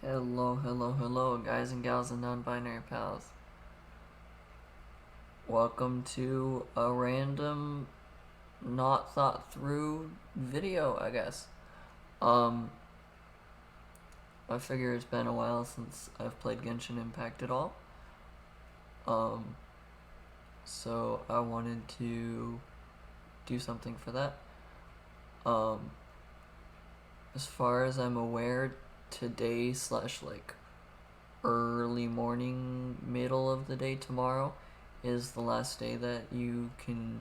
Hello, guys and gals and non-binary pals. Welcome to a random, not thought through video, I guess. Um, I figure it's been a while since I've played Genshin Impact at all. Um, so I wanted to do something for that. As far as I'm aware, today slash early morning, middle of the day tomorrow is the last day that you can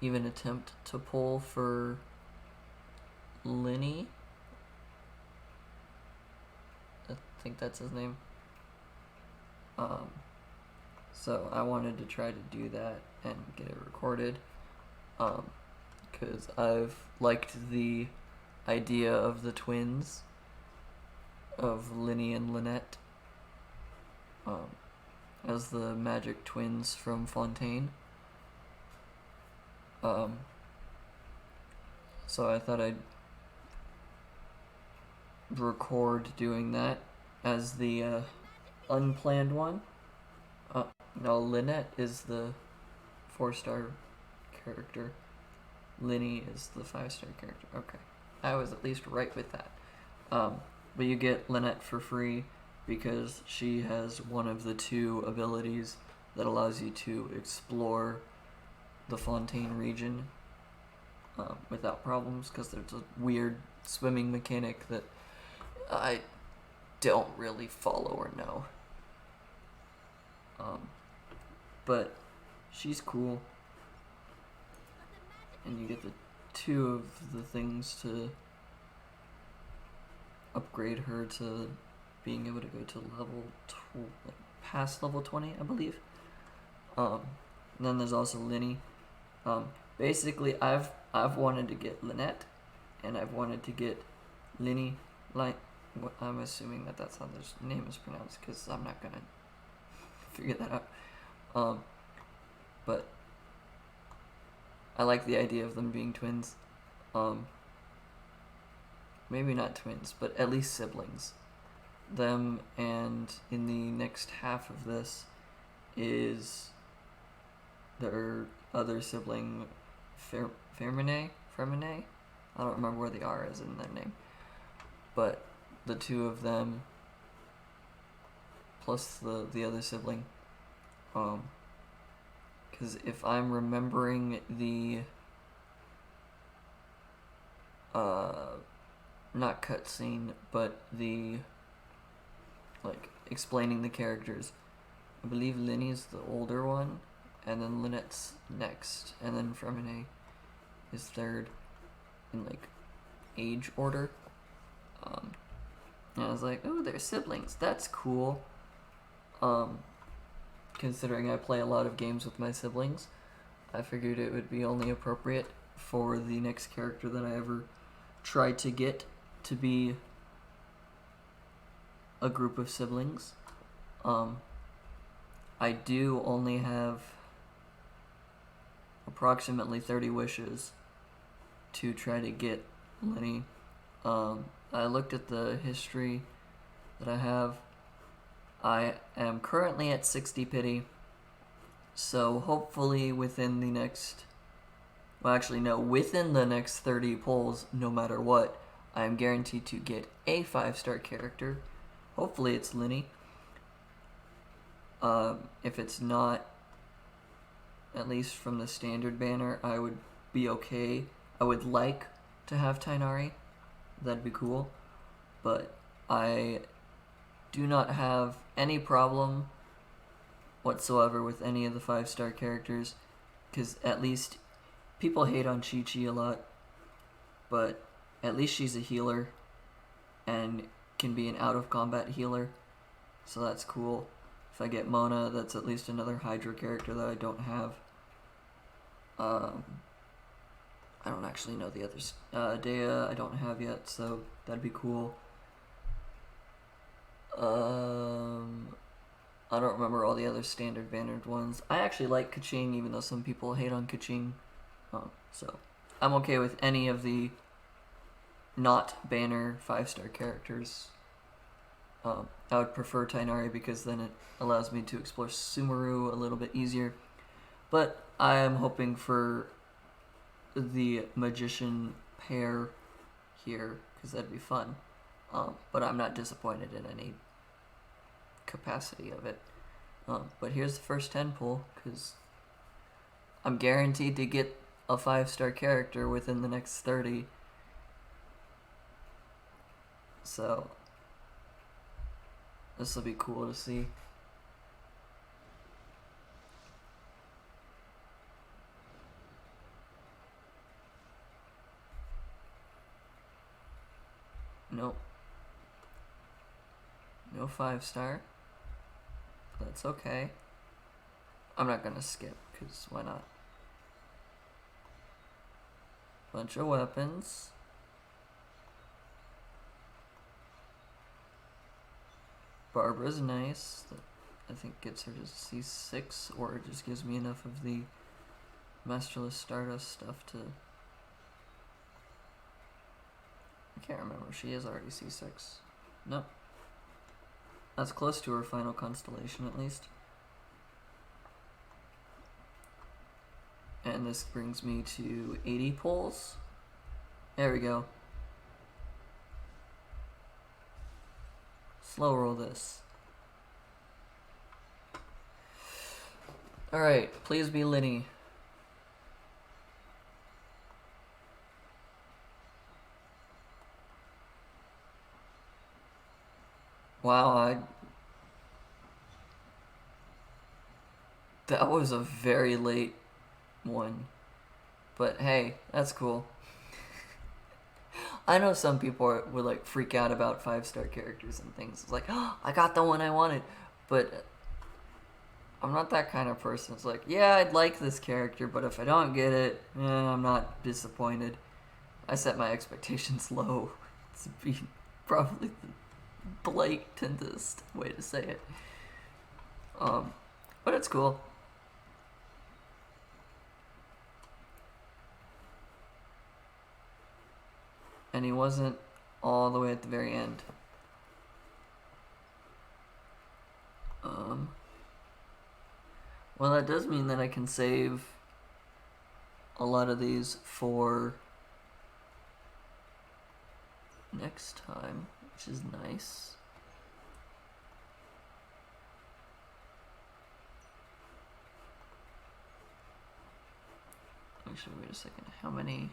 even attempt to pull for Lyney. I think that's his name. So I wanted to try to do that and get it recorded, because I've liked the idea of the twins, of Lyney and Lynette, as the magic twins from Fontaine. So I thought I'd record doing that as the unplanned one. No, Lynette is the 4-star character. Lyney is the 5-star character. Okay, I was at least right with that. But you get Lynette for free because she has one of the 2 abilities that allows you to explore the Fontaine region without problems, because there's a weird swimming mechanic that I don't really follow or know. But she's cool, and you get the 2 of the things to upgrade her to being able to go to level past level 20, I believe. And then there's also Lyney. Basically, I've wanted to get Lynette, and I've wanted to get Lyney. I'm assuming that that's how this name is pronounced, because I'm not gonna figure that out. But I like the idea of them being twins. Maybe not twins, but at least siblings. Them, and in the next half of this is their other sibling, Fermine? I don't remember where the R is in their name. But the 2 of them, plus the other sibling. Because if I'm remembering the, not cutscene, but the, explaining the characters, I believe Lyney's the older one, and then Lynette's next, and then Fremine is third in, age order. And I was like, oh, they're siblings, that's cool. Considering I play a lot of games with my siblings, I figured it would be only appropriate for the next character that I ever try to get to be a group of siblings. I do only have approximately 30 wishes to try to get Lyney. I looked at the history that I have. I am currently at 60 pity, so hopefully within the next, within the next 30 pulls, no matter what, I am guaranteed to get a 5-star character. Hopefully it's Lyney. If it's not, at least from the standard banner, I would be okay. I would like to have Tighnari. That'd be cool. But I do not have any problem whatsoever with any of the 5-star characters, because at least people hate on Chi-Chi a lot, but at least she's a healer and can be an out-of-combat healer, so that's cool. If I get Mona, that's at least another Hydra character that I don't have. I don't actually know the others. Dea I don't have yet, so that'd be cool. I don't remember all the other standard bannered ones. I actually like Kaching, even though some people hate on Kaching. So I'm okay with any of the not banner 5-star characters. I would prefer Tainari because then it allows me to explore Sumeru a little bit easier. But I am hoping for the magician pair here because that'd be fun. But I'm not disappointed in any capacity of it. But here's the first 10 pull because I'm guaranteed to get a 5-star character within the next 30. So this will be cool to see. Nope. No 5-star. That's okay. I'm not gonna skip, because why not? Bunch of weapons. Barbara's nice. That I think gets her to C6, or it just gives me enough of the Masterless Stardust stuff to... I can't remember. She is already C6. Nope. That's close to her final constellation, at least. And this brings me to 80 pulls. There we go. Slow roll this. Alright, please be Lyney. Wow, that was a very late one. But hey, that's cool. I know some people would like freak out about 5-star characters and things. It's like, oh, I got the one I wanted. But I'm not that kind of person. It's like, yeah, I'd like this character, but if I don't get it, I'm not disappointed. I set my expectations low. It's probably the blatantest way to say it. But it's cool. And he wasn't all the way at the very end. Well, that does mean that I can save a lot of these for next time, which is nice. Actually, wait a second. How many?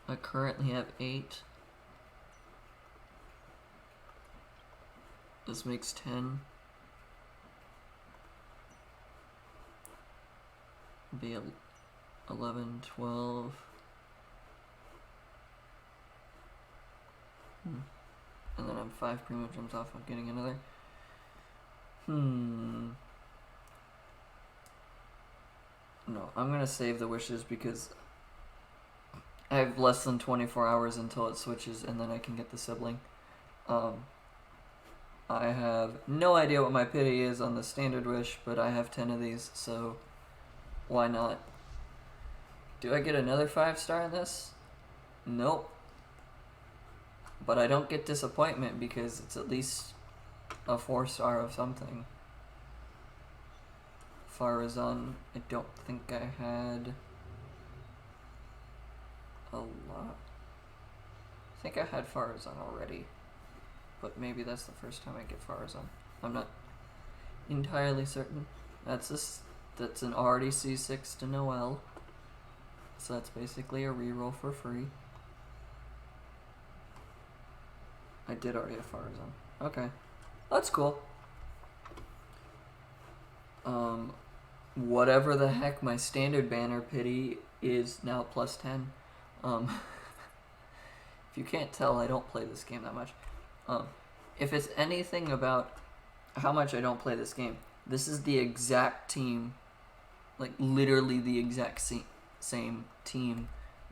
I currently have 8. This makes 10. Be 11, 12. And then I'm 5 primo jumps off of getting another. No, I'm gonna save the wishes because I have less than 24 hours until it switches and then I can get the sibling. I have no idea what my pity is on the standard wish, but I have 10 of these, so why not? Do I get another 5-star in this? Nope. But I don't get disappointment because it's at least a 4-star of something. Farazan, I don't think I had a lot. I think I had Farazan already, but maybe that's the first time I get Farazan. I'm not entirely certain. That's an already C6 to Noelle, so that's basically a reroll for free. I did already have Farazan. Okay, that's cool. Whatever the heck my standard banner pity is now plus 10. If you can't tell, I don't play this game that much. If it's anything about how much I don't play this game, this is the exact team, like literally the exact same team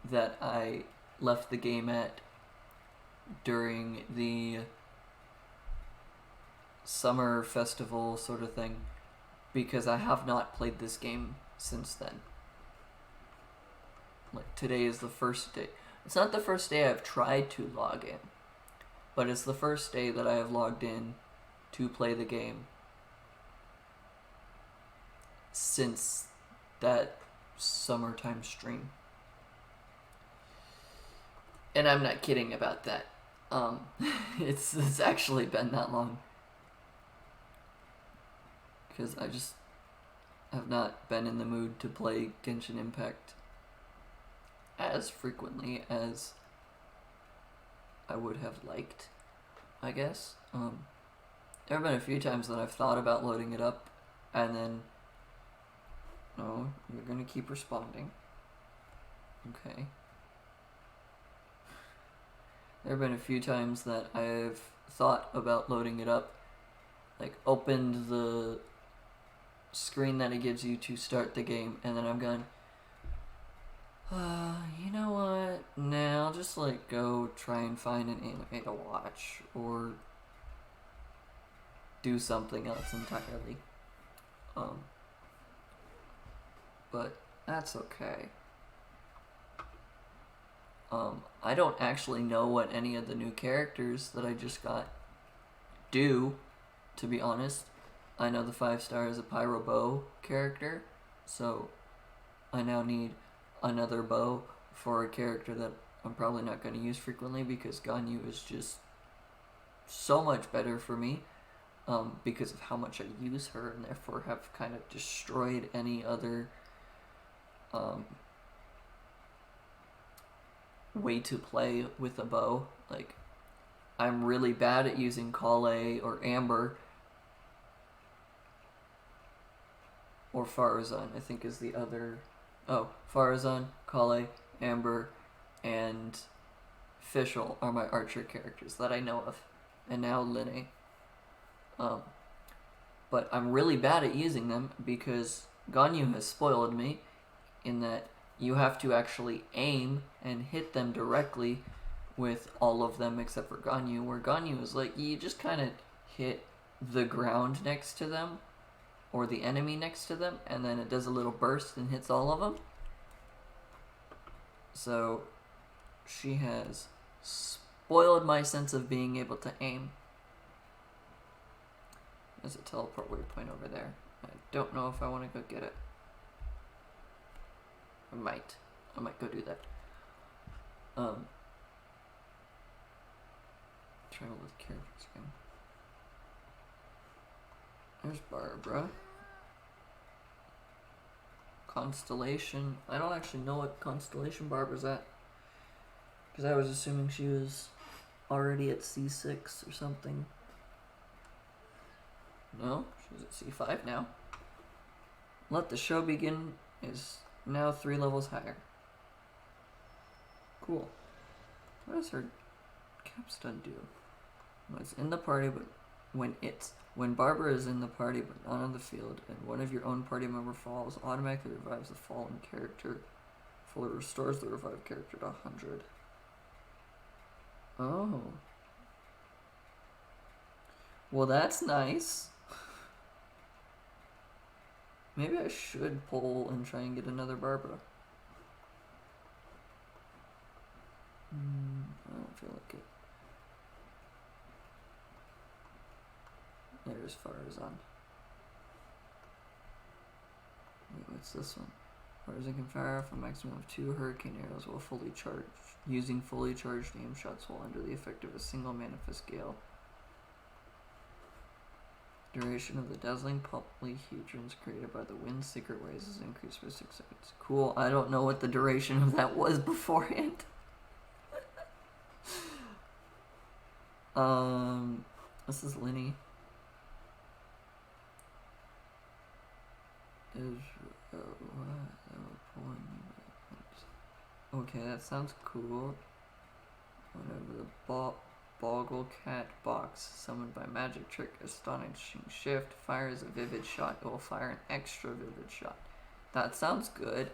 that I left the game at during the summer festival sort of thing, because I have not played this game since then. Like, today is the first day. It's not the first day I've tried to log in. but it's the first day that I have logged in to play the game since that summertime stream. And I'm not kidding about that. It's actually been that long. Because I just have not been in the mood to play Genshin Impact as frequently as I would have liked, I guess. There have been a few times that I've thought about loading it up, and then, no, you're gonna keep responding. Okay. There have been a few times that I've thought about loading it up, like opened the screen that it gives you to start the game, and then I'm going, you know what? Nah, I'll just like go try and find an anime to watch or do something else entirely. But that's okay. I don't actually know what any of the new characters that I just got do, to be honest. I know the 5-star is a Pyro Bow character, so I now need another bow for a character that I'm probably not going to use frequently because Ganyu is just so much better for me because of how much I use her, and therefore have kind of destroyed any other way to play with a bow. Like, I'm really bad at using Kale or Amber, or Farazan, I think is the other. Oh, Farazan, Kale, Amber, and Fischl are my archer characters that I know of, and now Lyney. But I'm really bad at using them because Ganyu has spoiled me in that you have to actually aim and hit them directly with all of them except for Ganyu, where Ganyu is like, you just kind of hit the ground next to them, or the enemy next to them, and then it does a little burst and hits all of them. So she has spoiled my sense of being able to aim. There's a teleport waypoint over there. I don't know if I want to go get it. I might go do that. Trying to look characters again. There's Barbara. Constellation. I don't actually know what Constellation Barbara's at, because I was assuming she was already at C6 or something. No, she's at C5 now. Let the Show Begin is now 3 levels higher. Cool. What does her capstone do? Well, it's in the party, but when Barbara is in the party but not on the field, and one of your own party member falls, automatically revives the fallen character. Fully restores the revived character to 100. Oh. Well, that's nice. Maybe I should pull and try and get another Barbara. I don't feel like it. There's Farazan. Wait, what's this one? Farazan can fire off a maximum of 2 hurricane arrows while fully charged, using fully charged aim shots while under the effect of a single manifest gale. Duration of the dazzling polyhedrons created by the wind's secret waves is increased by 6 seconds. Cool. I don't know what the duration of that was beforehand. This is Lyney. Okay, that sounds cool. Whatever. The Boggle Cat box, summoned by magic trick, astonishing shift, fires a vivid shot. It will fire an extra vivid shot. That sounds good.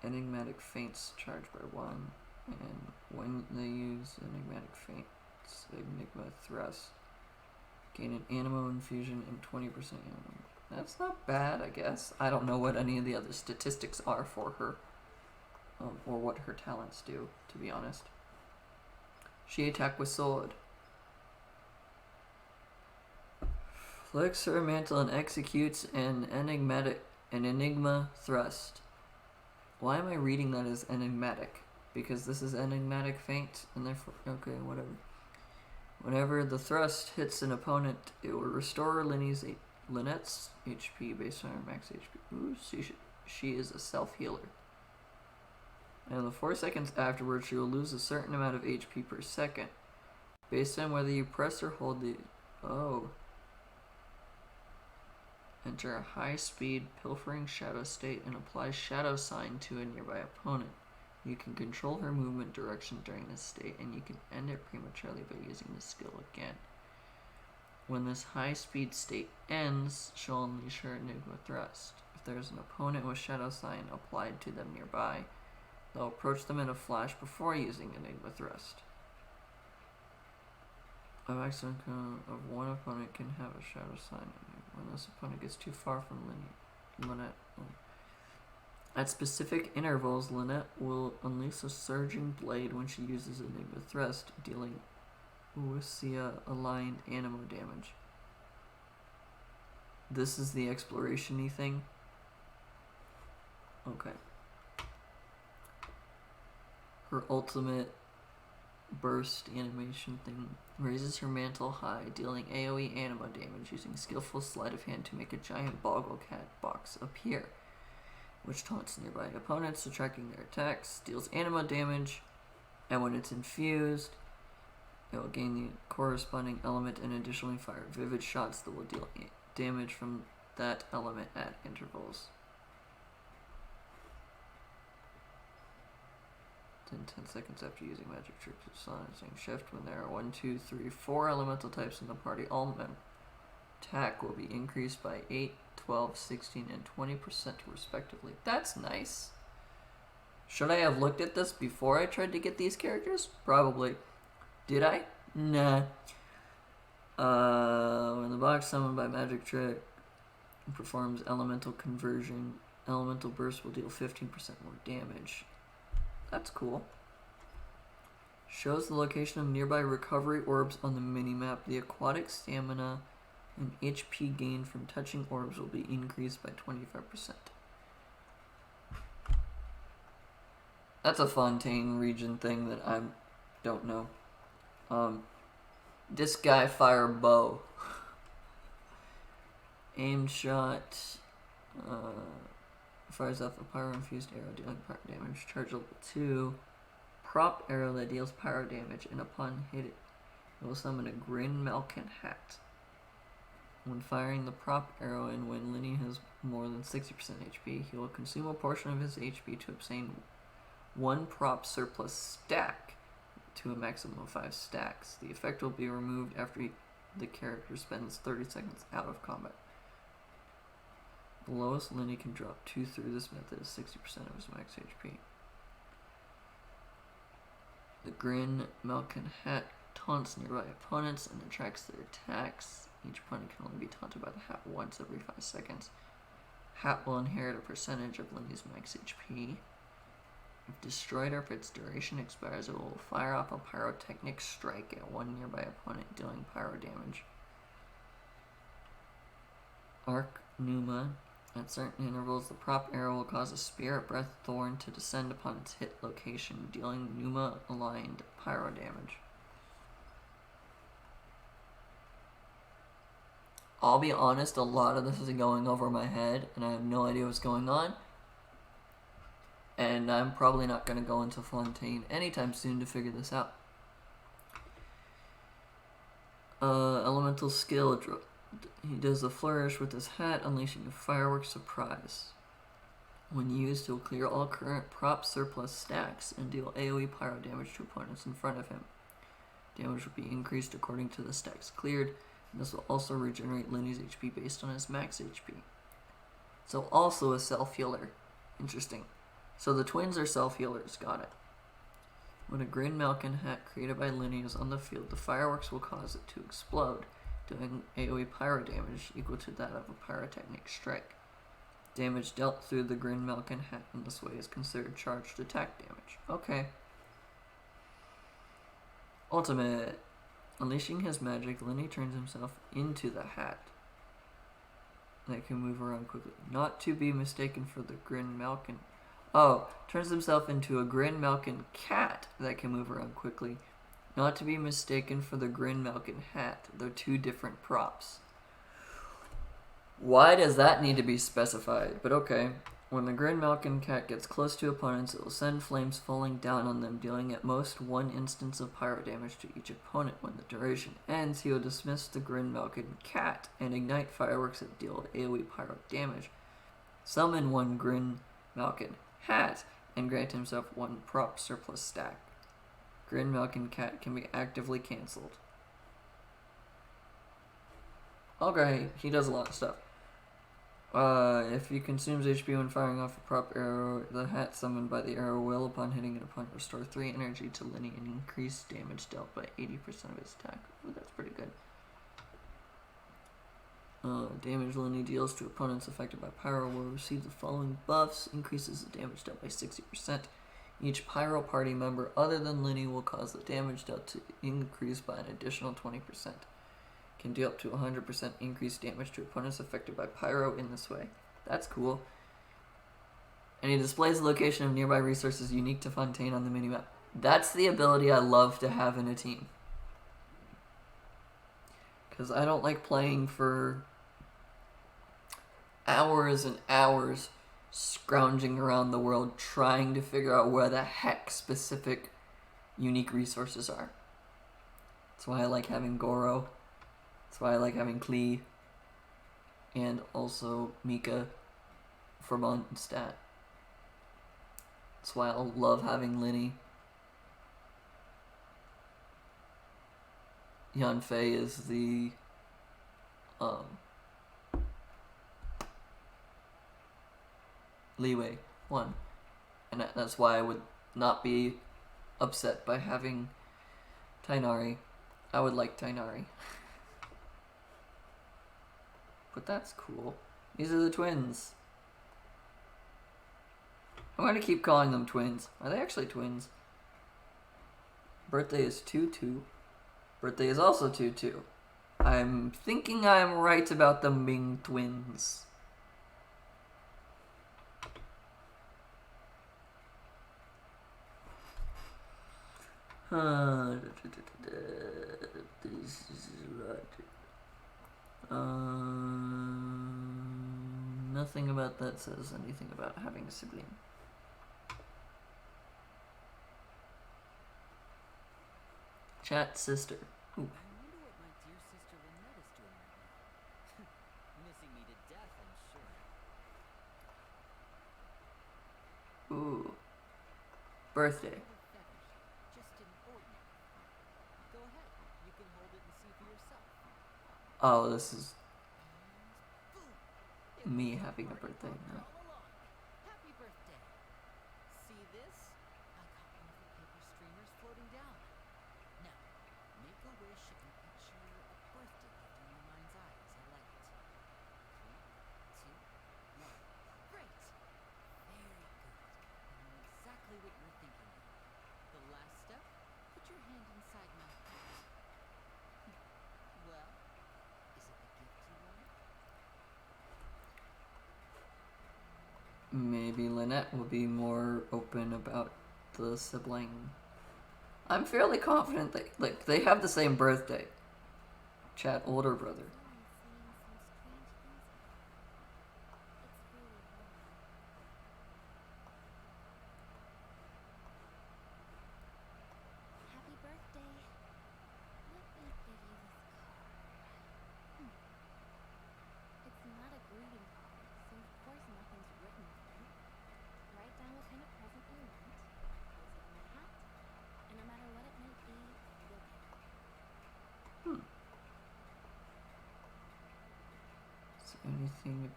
Enigmatic feints charged by 1, and when they use enigmatic feints, Enigma thrust, gain an animo infusion and 20% animo. That's not bad, I guess. I don't know what any of the other statistics are for her, or what her talents do, to be honest. She attack with sword. Flicks her mantle and executes an enigma thrust. Why am I reading that as enigmatic? Because this is enigmatic feint, and therefore okay, whatever. Whenever the thrust hits an opponent, it will restore Lynette's HP based on her max HP. Ooh, she is a self-healer. And the 4 seconds afterwards, she will lose a certain amount of HP per second, based on whether you press or hold the... Oh. Enter a high-speed pilfering shadow state and apply shadow sign to a nearby opponent. You can control her movement direction during this state, and you can end it prematurely by using the skill again. When this high-speed state ends, she'll unleash her Enigma Thrust. If there's an opponent with shadow sign applied to them nearby, they'll approach them in a flash before using Enigma Thrust. A maximum of one opponent can have a shadow sign. When this opponent gets too far from Lynette. At specific intervals, Lynette will unleash a surging blade when she uses Enigma Thrust, dealing Usia-aligned animo damage. This is the exploration-y thing? Okay. Her ultimate burst animation thing raises her mantle high, dealing AoE animo damage using skillful sleight of hand to make a giant boggle cat box appear, which taunts nearby opponents, subtracting their attacks, deals animo damage, and when it's infused, it will gain the corresponding element and additionally fire vivid shots that will deal damage from that element at intervals. 10 seconds after using magic trick to silencing shift. When there are 1, 2, 3, 4 elemental types in the party, all attack will be increased by 8, 12, 16, and 20% respectively. That's nice. Should I have looked at this before I tried to get these characters? Probably. Did I? Nah. When the box summoned by magic trick performs elemental conversion, elemental burst will deal 15% more damage. That's cool. Shows the location of nearby recovery orbs on the minimap. The aquatic stamina and HP gained from touching orbs will be increased by 25%. That's a Fontaine region thing that I don't know. This guy fire bow. Aim shot. Fires off a pyro-infused arrow dealing pyro damage. Charge level 2. Prop arrow that deals pyro damage, and upon hit it will summon a Grin Malkin hat. When firing the prop arrow and when Lyney has more than 60% HP, he will consume a portion of his HP to obtain 1 prop surplus stack to a maximum of 5 stacks. The effect will be removed after the character spends 30 seconds out of combat. The lowest Lyney can drop 2 through this method is 60% of his max HP. The Grin Malkin hat taunts nearby opponents and attracts their attacks. Each opponent can only be taunted by the hat once every 5 seconds. Hat will inherit a percentage of Lyney's max HP. If destroyed or if its duration expires, it will fire off a pyrotechnic strike at one nearby opponent, dealing pyro damage. Arc Pneuma. At certain intervals, the prop arrow will cause a Spirit Breath Thorn to descend upon its hit location, dealing Pneuma-aligned pyro damage. I'll be honest, a lot of this is going over my head, and I have no idea what's going on. And I'm probably not going to go into Fontaine anytime soon to figure this out. Elemental skill. He does a flourish with his hat, unleashing a fireworks surprise. When used, it will clear all current prop surplus stacks and deal AoE pyro damage to opponents in front of him. Damage will be increased according to the stacks cleared, and this will also regenerate Lyney's HP based on his max HP. So also a self-healer. Interesting. So the twins are self-healers, got it. When a Grin Malkin hat created by Lyney is on the field, the fireworks will cause it to explode, doing AoE pyro damage equal to that of a pyrotechnic strike. Damage dealt through the Grin Malkin hat in this way is considered charged attack damage. Okay. Ultimate. Unleashing his magic, Lyney turns himself into the hat that can move around quickly. Not to be mistaken for the Grin Malkin. Oh, turns himself into a Grin Malkin cat that can move around quickly. Not to be mistaken for the Grin Malkin hat. They're two different props. Why does that need to be specified? But okay. When the Grin Malkin cat gets close to opponents, it will send flames falling down on them, dealing at most 1 instance of pyro damage to each opponent. When the duration ends, he will dismiss the Grin Malkin cat and ignite fireworks that deal AoE pyro damage. Summon 1 Grin Malkin hat and grant himself 1 prop surplus stack. Grin Malkin cat can be actively cancelled. Okay, he does a lot of stuff. If he consumes HP when firing off a prop arrow, the hat summoned by the arrow will, upon hitting an opponent, restore 3 energy to Lyney and increase damage dealt by 80% of his attack. Ooh, that's pretty good. Damage Lyney deals to opponents affected by pyro will receive the following buffs. Increases the damage dealt by 60%. Each pyro party member other than Lyney will cause the damage dealt to increase by an additional 20%. Can deal up to 100% increased damage to opponents affected by pyro in this way. That's cool. And he displays the location of nearby resources unique to Fontaine on the minimap. That's the ability I love to have in a team. Because I don't like playing for hours and hours scrounging around the world trying to figure out where the heck specific unique resources are. That's why I like having Goro. That's why I like having Klee and also Mika for Mondstadt. That's why I love having Lyney. Yanfei is the leeway one, and that's why I would not be upset by having Tighnari. I would like Tighnari. But that's cool. These are the twins. I'm going to keep calling them twins. Are they actually twins? Birthday is 2-2. Birthday is also 2-2. I'm thinking I'm right about them being twins. Nothing about that says anything about having a sibling. Chat sister. Ooh. I wonder what my dear sister Lynette is doing right now. Missing me to death, I'm sure. Ooh. Birthday. Just an ordinary. Go ahead. You can hold it and see for yourself. Oh, this is And boom! me having a birthday now. All along. Happy birthday. See this? I got one of the paper streamers floating down. Now, make a wish and picture a birthday gift in your mind's eye as I light it. 3, 2, 1. Great! Very good. I know exactly what you're thinking of. The last step? Put your hand inside my hat. Well, is it the gift you wanted? Maybe Lynette will be more open about the sibling. I'm fairly confident that they have the same birthday. Chat, older brother. Happy birthday. Let me give you this card. It's not a greeting card, so of course nothing's written on it. Write down what kind of present you want, place it in your hat, and no matter what it may be, you'll get it. Is there anything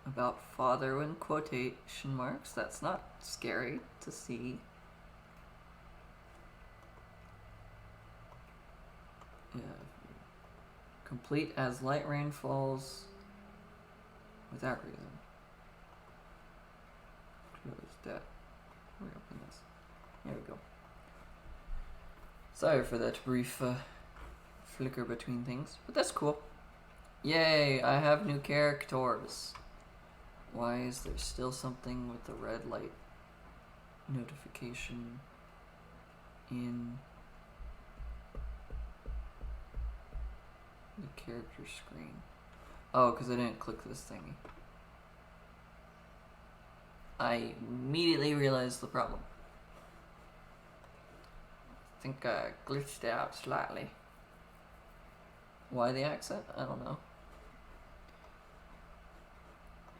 about father in quotation marks? That's not scary to see. Yeah. Complete as light rain falls without reason. Close that. Reopen this. There we go. Sorry for that brief flicker between things, but that's cool. Yay, I have new characters. Why is there still something with the red light notification in the character screen? Oh, because I didn't click this thingy. I immediately realized the problem. I think I glitched out slightly. Why the accent? I don't know.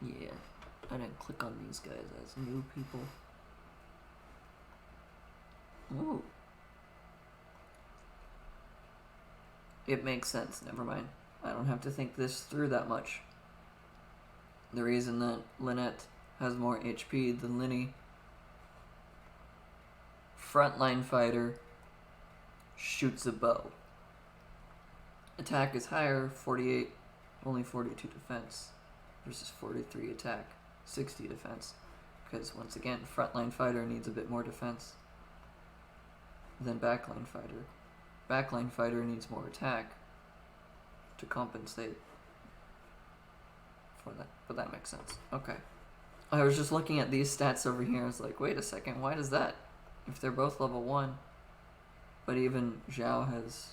Yeah, I didn't click on these guys as new people. Ooh. It makes sense, never mind. I don't have to think this through that much. The reason that Lynette has more HP than Lyney. Frontline fighter shoots a bow. Attack is higher, 48, only 42 defense, versus 43 attack, 60 defense. Because once again, frontline fighter needs a bit more defense than backline fighter. Backline fighter needs more attack to compensate for that, but that makes sense. Okay. I was just looking at these stats over here. I was like, wait a second, why does that? If they're both level 1, but even Zhao has...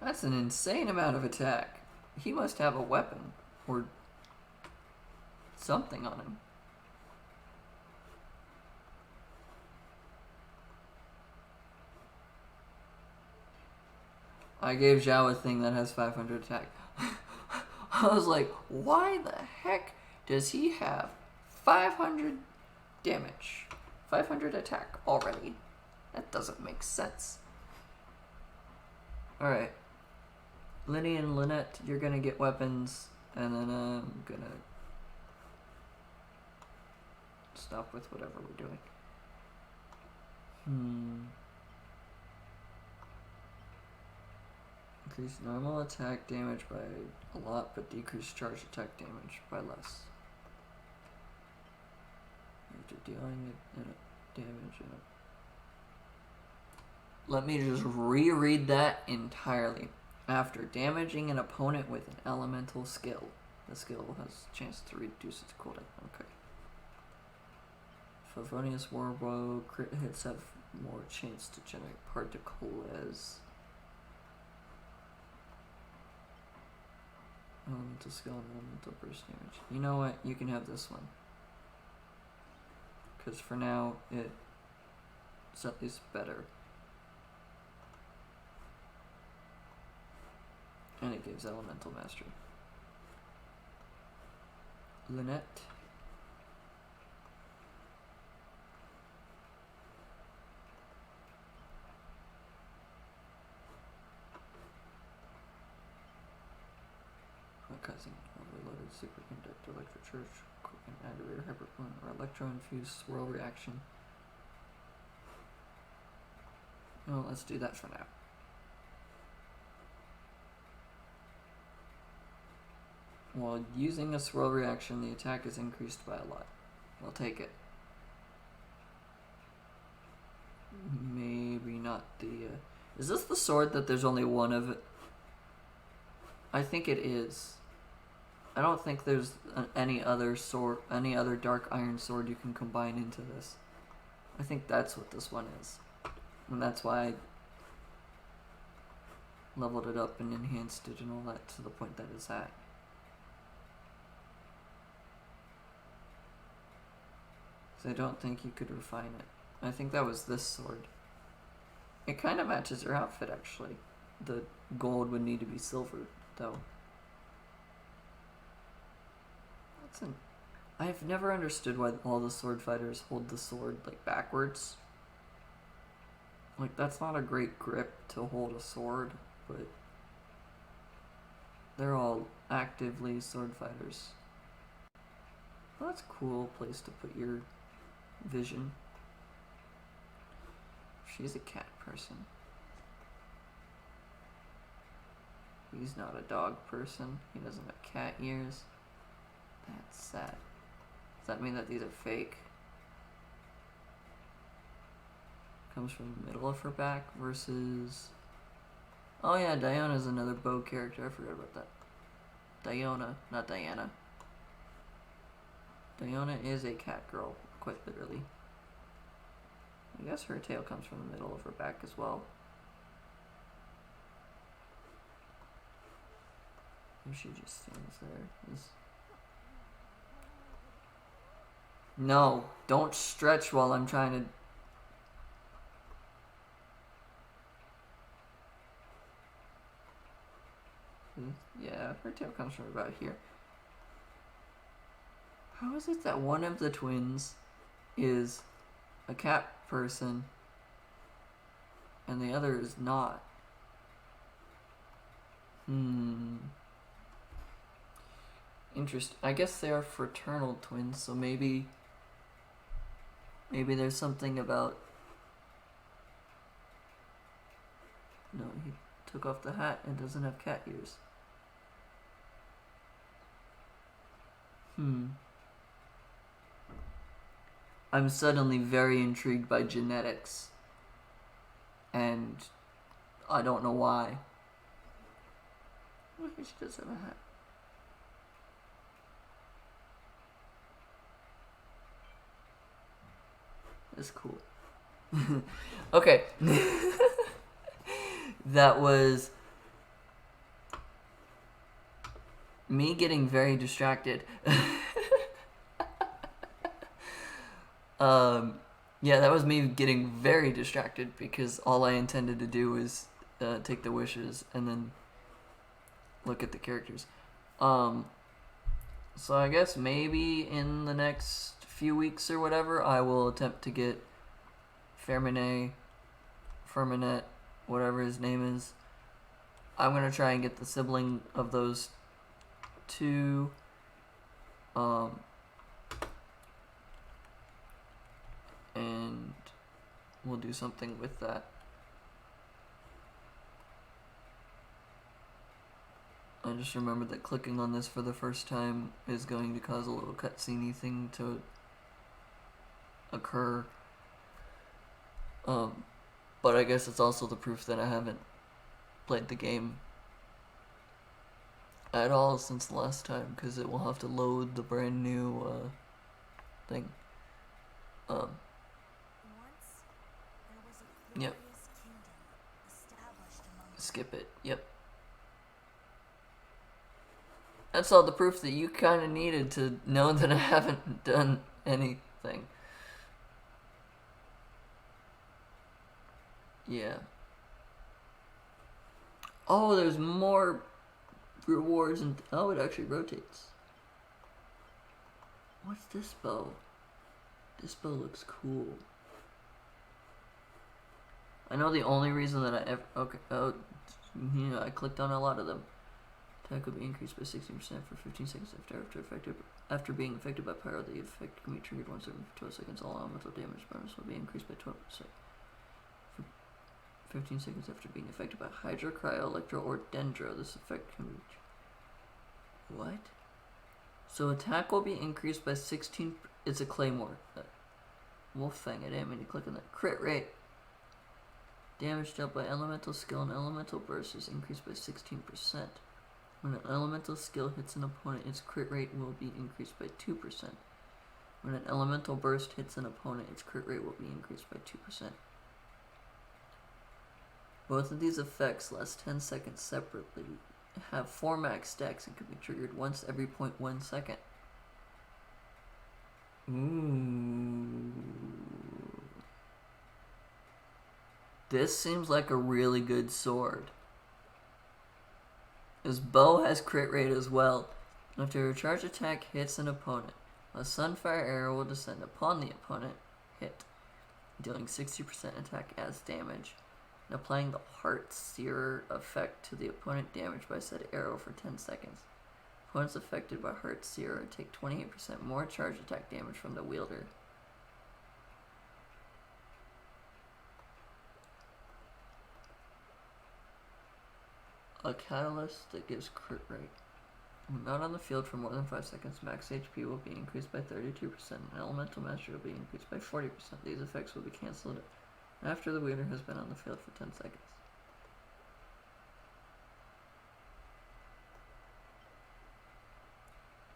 That's an insane amount of attack. He must have a weapon or something on him. I gave Zhao a thing that has 500 attack. I was like, why the heck does he have 500 damage? 500 attack already? That doesn't make sense. Alright. Lyney and Lynette, you're gonna get weapons, and then I'm gonna stop with whatever we're doing. Increase normal attack damage by a lot, but decrease charge attack damage by less. After dealing damage in a... Let me just reread that entirely. After damaging an opponent with an elemental skill, the skill has a chance to reduce its cooldown. Okay. Favonius Warbow crit hits have more chance to generate particles. Elemental skill and elemental burst damage. You know what? You can have this one. Because for now, it's at least better. And it gives elemental mastery. Lynette. My cousin, overloaded superconductor, electrocharge, quick and aggravator, hyperplane, or electro-infused swirl reaction. No, let's do that for now. While using a swirl reaction, the attack is increased by a lot. I'll take it. Maybe not the... Is this the sword that there's only one of it? I think it is. I don't think there's any other sword, any other dark iron sword you can combine into this. I think that's what this one is. And that's why I leveled it up and enhanced it and all that to the point that it's at. I don't think you could refine it. I think that was this sword. It kind of matches her outfit, actually. The gold would need to be silver, though. That's an... I've never understood why all the sword fighters hold the sword, like, backwards. Like, that's not a great grip to hold a sword, but... They're all actively sword fighters. Well, that's a cool place to put your... vision. She's a cat person. He's not a dog person. He doesn't have cat ears. That's sad. Does that mean that these are fake? comes from the middle of her back versus... Oh yeah, Diona's another bow character. I forgot about that. Diona, not Diana. Diona is a cat girl, quite literally. I guess her tail comes from the middle of her back as well. Or she just stands there. No, don't stretch while I'm trying to... Yeah, her tail comes from about here. How is it that one of the twins is a cat person and the other is not? Interesting. I guess they are fraternal twins, so maybe there's something about... No, he took off the hat and doesn't have cat ears. I'm suddenly very intrigued by genetics. And I don't know why. Look, she does have a hat. That's cool. Okay. That was me getting very distracted. Yeah, that was me getting very distracted because all I intended to do was take the wishes and then look at the characters. So I guess maybe in the next few weeks or whatever, I will attempt to get Firminette, whatever his name is. I'm gonna try and get the sibling of those two. And we'll do something with that. I just remembered that clicking on this for the first time is going to cause a little cutscene-y thing to occur. But I guess it's also the proof that I haven't played the game at all since the last time, because it will have to load the brand new thing. Once there was a Yep. glorious kingdom established among the Skip it. Yep. That's all the proof that you kind of needed to know that I haven't done anything. Yeah. Oh, there's more rewards and... Oh, it actually rotates. What's this bow? This bow looks cool. I know the only reason that I ever... Okay, oh, you know, I clicked on a lot of them. Attack will be increased by 16% for 15 seconds after being affected by pyro. The effect can be triggered once every 12 seconds. All elemental damage bonus will be increased by 12%. For 15 seconds after being affected by Hydro, Cryo, Electro, or Dendro, this effect can be... What? So attack will be increased by 16... It's a Claymore. Wolf Fang, I didn't mean to click on that. Crit rate. Damage dealt by elemental skill and elemental burst is increased by 16%. When an elemental skill hits an opponent, its crit rate will be increased by 2%. When an elemental burst hits an opponent, its crit rate will be increased by 2%. Both of these effects last 10 seconds separately, have 4 max stacks and can be triggered once every 0.1 second. Ooh. This seems like a really good sword. His bow has crit rate as well. After a charge attack hits an opponent, a sunfire arrow will descend upon the opponent hit, dealing 60% attack as damage, and applying the Heart Searer effect to the opponent damaged by said arrow for 10 seconds. Opponents affected by Heart Searer take 28% more charge attack damage from the wielder. A catalyst that gives crit rate. When not on the field for more than 5 seconds, max HP will be increased by 32%, and elemental mastery will be increased by 40%. These effects will be cancelled after the leader has been on the field for 10 seconds.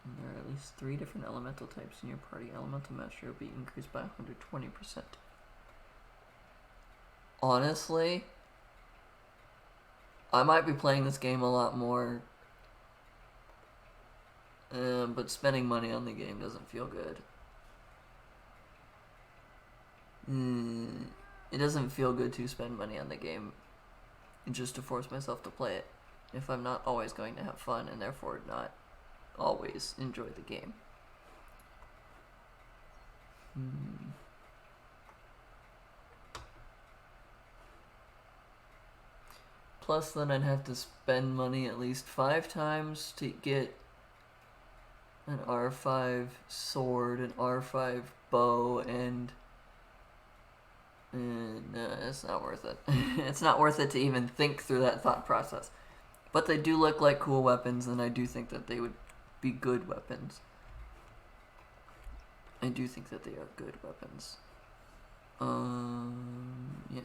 And there are at least 3 different elemental types in your party. Elemental mastery will be increased by 120%. Honestly, I might be playing this game a lot more, but spending money on the game doesn't feel good. It doesn't feel good to spend money on the game just to force myself to play it if I'm not always going to have fun and therefore not always enjoy the game. Plus, then I'd have to spend money at least 5 times to get an R5 sword, an R5 bow, and it's not worth it. It's not worth it to even think through that thought process. But they do look like cool weapons, and I do think that they would be good weapons. I do think that they are good weapons. Yeah.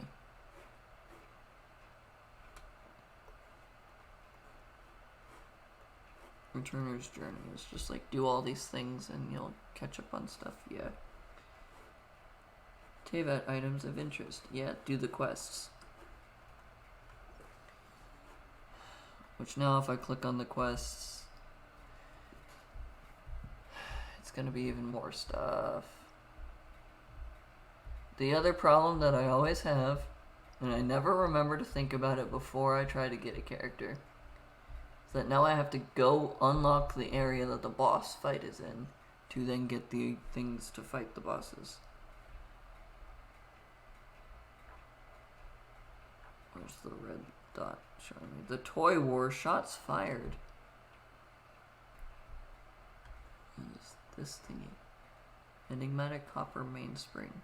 Returner's Journey is just like do all these things and you'll catch up on stuff. Yeah. Tevat items of interest. Yeah, do the quests. Which now if I click on the quests, it's gonna be even more stuff. The other problem that I always have, and I never remember to think about it before I try to get a character, is that now I have to go unlock the area that the boss fight is in to then get the things to fight the bosses. Where's the red dot showing me? The Toy War shots fired. What is this thingy? Enigmatic copper mainspring.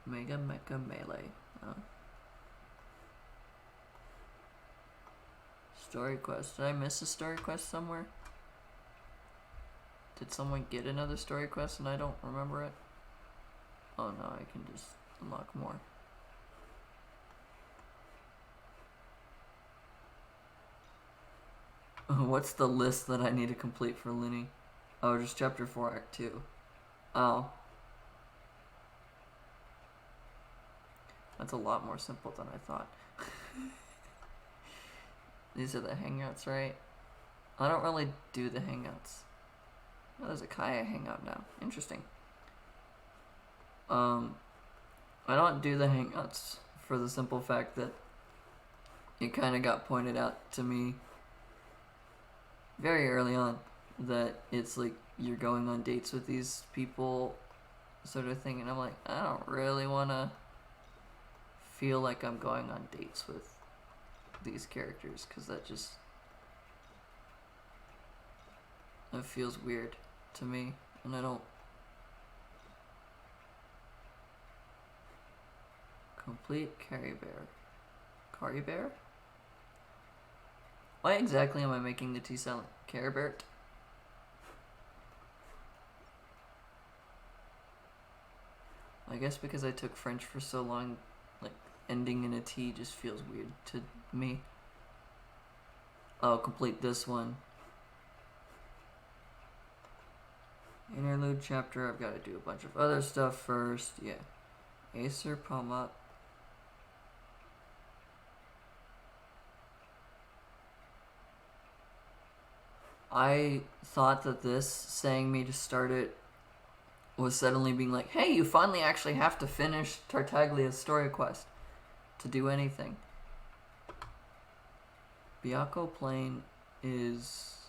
Mega Mecha Melee. Story quest. Did I miss a story quest somewhere? Did someone get another story quest and I don't remember it? Oh no, I can just unlock more. What's the list that I need to complete for Lyney? Oh, just chapter 4, act 2. Oh. That's a lot more simple than I thought. These are the hangouts, right? I don't really do the hangouts. Oh, there's a Kaya hangout now. Interesting. I don't do the hangouts for the simple fact that it kind of got pointed out to me very early on that it's like you're going on dates with these people sort of thing, and I'm like, I don't really want to feel like I'm going on dates with these characters because that feels weird to me, and I don't complete Carry Bear. Why exactly am I making the tea silent? Care Bear? I guess because I took French for so long, like, ending in a T just feels weird to me. I'll complete this one. Interlude chapter, I've got to do a bunch of other stuff first. Yeah. Acer Palmat. I thought that this saying me to start it was suddenly being like, hey, you finally actually have to finish Tartaglia's story quest to do anything. Byakko Plain is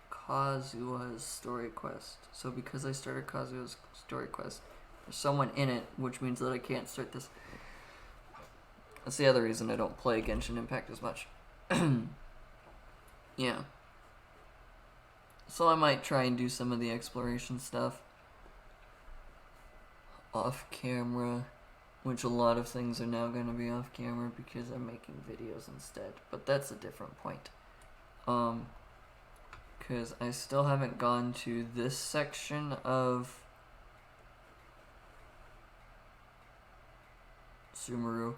Kazuha's story quest. So because I started Kazuha's story quest, there's someone in it, which means that I can't start this. That's the other reason I don't play Genshin Impact as much. Yeah. So I might try and do some of the exploration stuff off camera, which a lot of things are now going to be off camera because I'm making videos instead, but that's a different point. Because I still haven't gone to this section of Sumeru.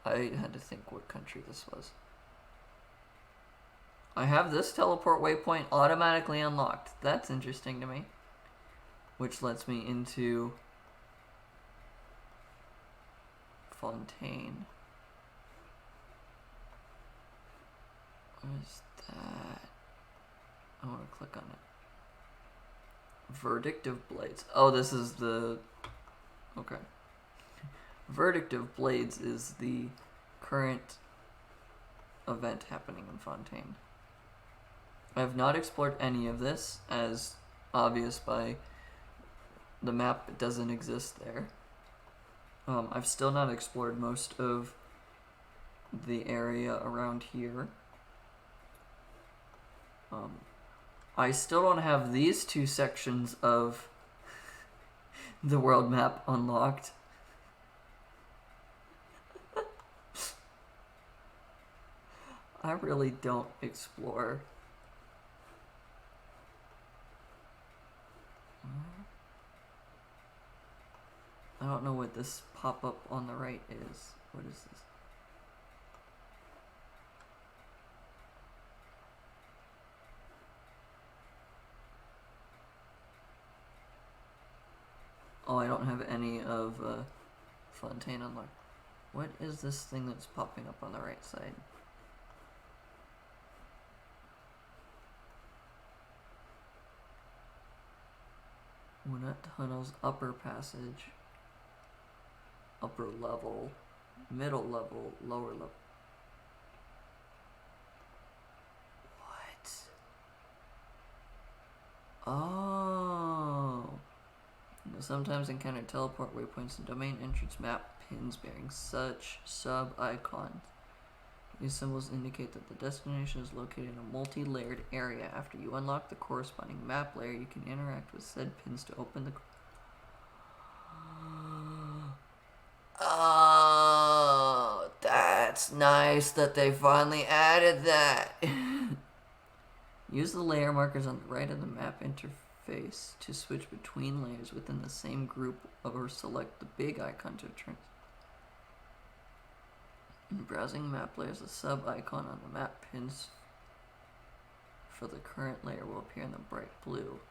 I had to think what country this was. I have this teleport waypoint automatically unlocked. That's interesting to me. Which lets me into Fontaine. What is that? I want to click on it. Verdict of Blades. Oh, this is the... Okay. Verdict of Blades is the current event happening in Fontaine. I have not explored any of this, as obvious by the map. It doesn't exist there. I've still not explored most of the area around here. I still don't have these two sections of the world map unlocked. I really don't explore. I don't know what this pop-up on the right is. What is this? Oh, I don't have any of Fontaine unlocked. What is this thing that's popping up on the right side? Lynette Tunnels, upper passage, upper level, middle level, lower level. What? Oh. You'll sometimes encounter teleport waypoints and domain entrance map pins bearing such sub-icons. These symbols indicate that the destination is located in a multi-layered area. After you unlock the corresponding map layer, you can interact with said pins to open the... Oh, that's nice that they finally added that. Use the layer markers on the right of the map interface to switch between layers within the same group, or select the big icon to turn. In browsing map layers, a sub-icon on the map pins for the current layer will appear in the bright blue.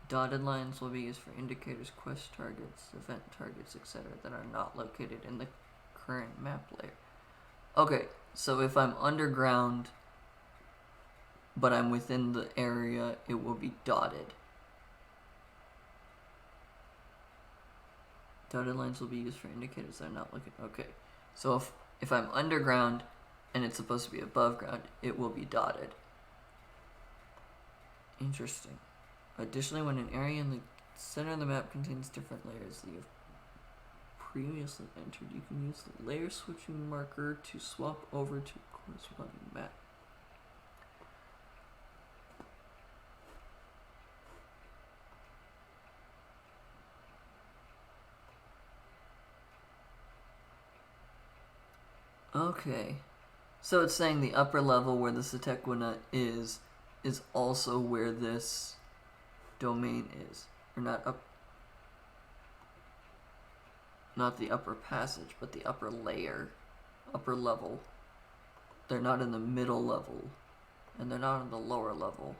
Dotted lines will be used for indicators, quest targets, event targets, etc. that are not located in the current map layer. Okay, so if I'm underground, but I'm within the area, it will be dotted. Dotted lines will be used for indicators that are not located. Okay. So if I'm underground and it's supposed to be above ground, it will be dotted. Interesting. Additionally, when an area in the center of the map contains different layers that you have previously entered, you can use the layer switching marker to swap over to corresponding map. Okay, so it's saying the upper level where the Setequina is also where this domain is. Or not the upper passage, but the upper layer, upper level. They're not in the middle level, and they're not in the lower level.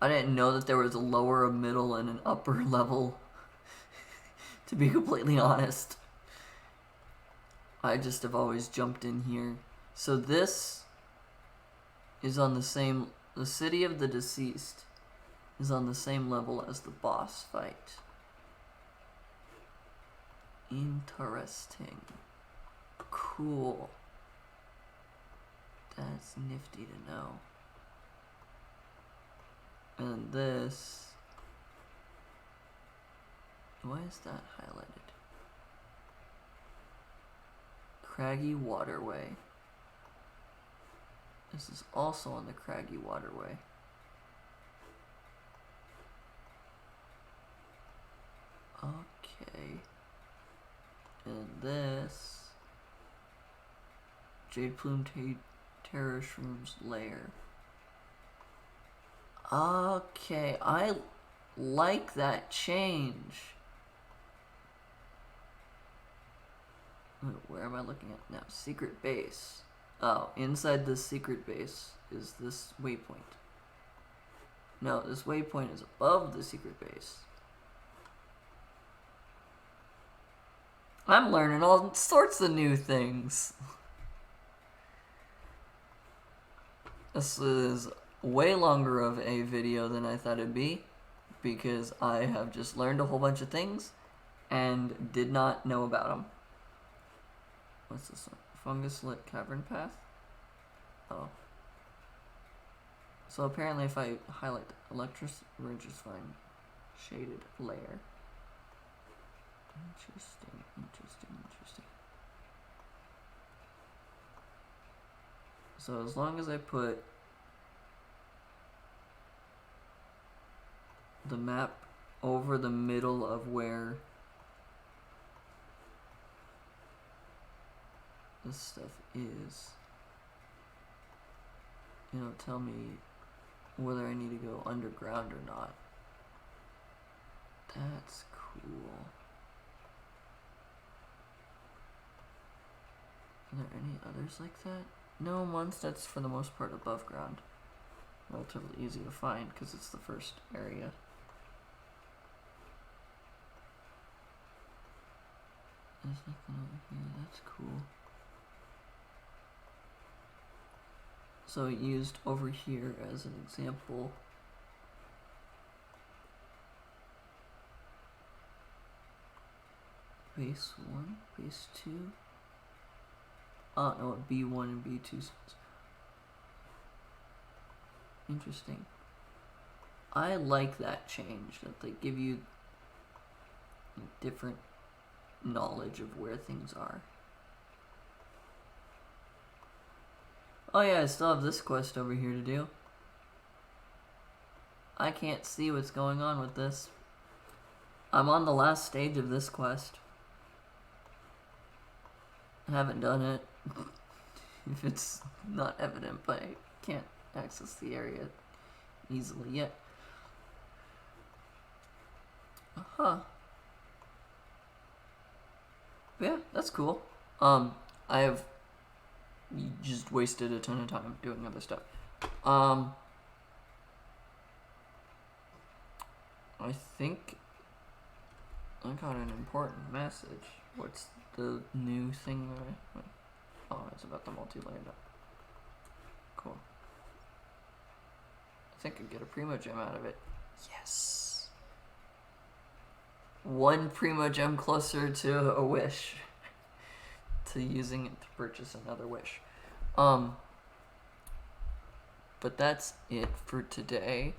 I didn't know that there was a lower, a middle, and an upper level, to be completely honest. I just have always jumped in here. So this is on the same... The City of the Deceased is on the same level as the boss fight. Interesting. Cool. That's nifty to know. And this... Why is that highlighted? Craggy Waterway. This is also on the Craggy Waterway. Okay. And this... Jade Plume Terror Shroom's lair. Okay, I like that change. Where am I looking at now? Secret base. Oh, inside this secret base is this waypoint. No, this waypoint is above the secret base. I'm learning all sorts of new things. This is way longer of a video than I thought it'd be, because I have just learned a whole bunch of things and did not know about them. What's this one? Fungus lit cavern path? Oh. So apparently if I highlight electric registering shaded layer. Interesting. So as long as I put the map over the middle of where this stuff is, it'll tell me whether I need to go underground or not. That's cool. Are there any others like that? No, Mondstadt's for the most part above ground. Relatively easy to find because it's the first area. There's nothing over here. That's cool. So it used over here as an example. Base 1, base 2. Oh no, B1 and B2. Interesting. I like that change, that they give you different knowledge of where things are. Oh yeah, I still have this quest over here to do. I can't see what's going on with this. I'm on the last stage of this quest. I haven't done it. If it's not evident, but I can't access the area easily yet. Yeah, that's cool. I have just wasted a ton of time doing other stuff. I think I got an important message. What's the new thing that oh, it's about the multi-layer. Cool. I think I get a Primo Gem out of it. Yes! One Primo Gem closer to a wish. To using it to purchase another wish. But that's it for today.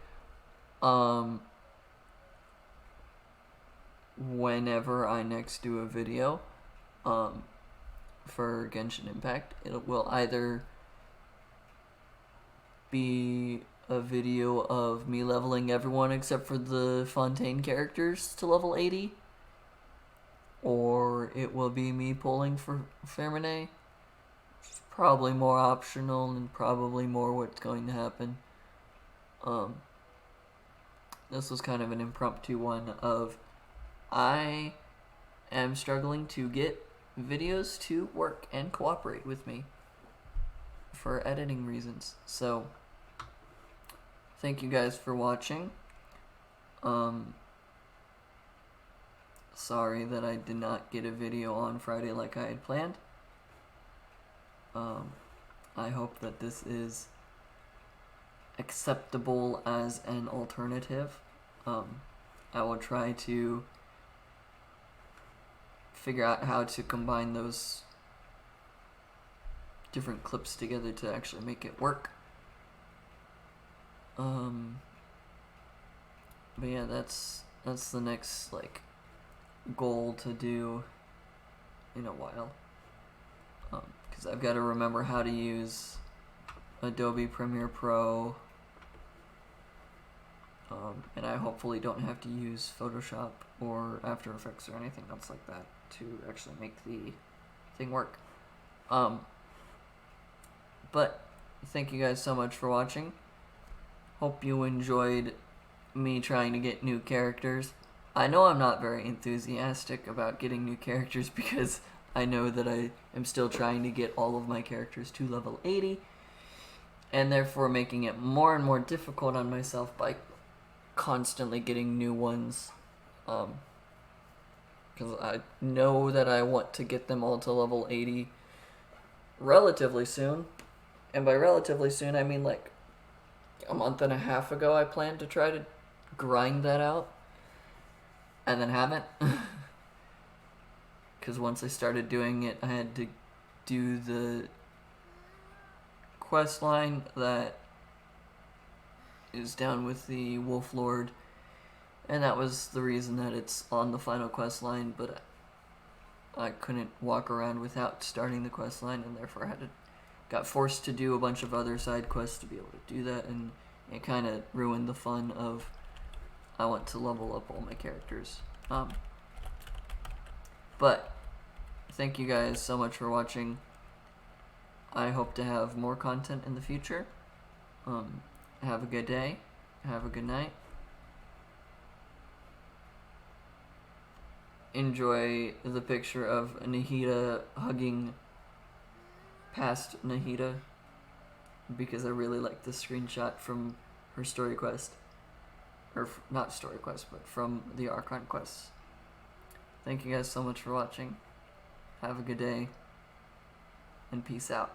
Whenever I next do a video, for Genshin Impact, it will either be a video of me leveling everyone except for the Fontaine characters to level 80, or it will be me pulling for Fermine. It's probably more optional and probably more what's going to happen. This was kind of an impromptu one of I am struggling to get videos to work and cooperate with me for editing reasons. So thank you guys for watching. Sorry that I did not get a video on Friday like I had planned. I hope that this is acceptable as an alternative. I will try to figure out how to combine those different clips together to actually make it work. But yeah, that's the next like goal to do in a while. Because I've got to remember how to use Adobe Premiere Pro. And I hopefully don't have to use Photoshop or After Effects or anything else like that to actually make the thing work. But thank you guys so much for watching. Hope you enjoyed me trying to get new characters. I know I'm not very enthusiastic about getting new characters because I know that I am still trying to get all of my characters to level 80, and therefore making it more and more difficult on myself by constantly getting new ones. Because I know that I want to get them all to level 80 relatively soon. And by relatively soon, I mean like a month and a half ago I planned to try to grind that out. And then haven't. Because once I started doing it, I had to do the quest line that is down with the Wolf Lord. And that was the reason that it's on the final quest line, but I couldn't walk around without starting the quest line, and therefore I got forced to do a bunch of other side quests to be able to do that, and it kind of ruined the fun of I want to level up all my characters. But thank you guys so much for watching. I hope to have more content in the future. Have a good day. Have a good night. Enjoy the picture of Nahida hugging past Nahida, because I really like this screenshot from her story quest. Or not story quest, but from the Archon quests. Thank you guys so much for watching. Have a good day, and peace out.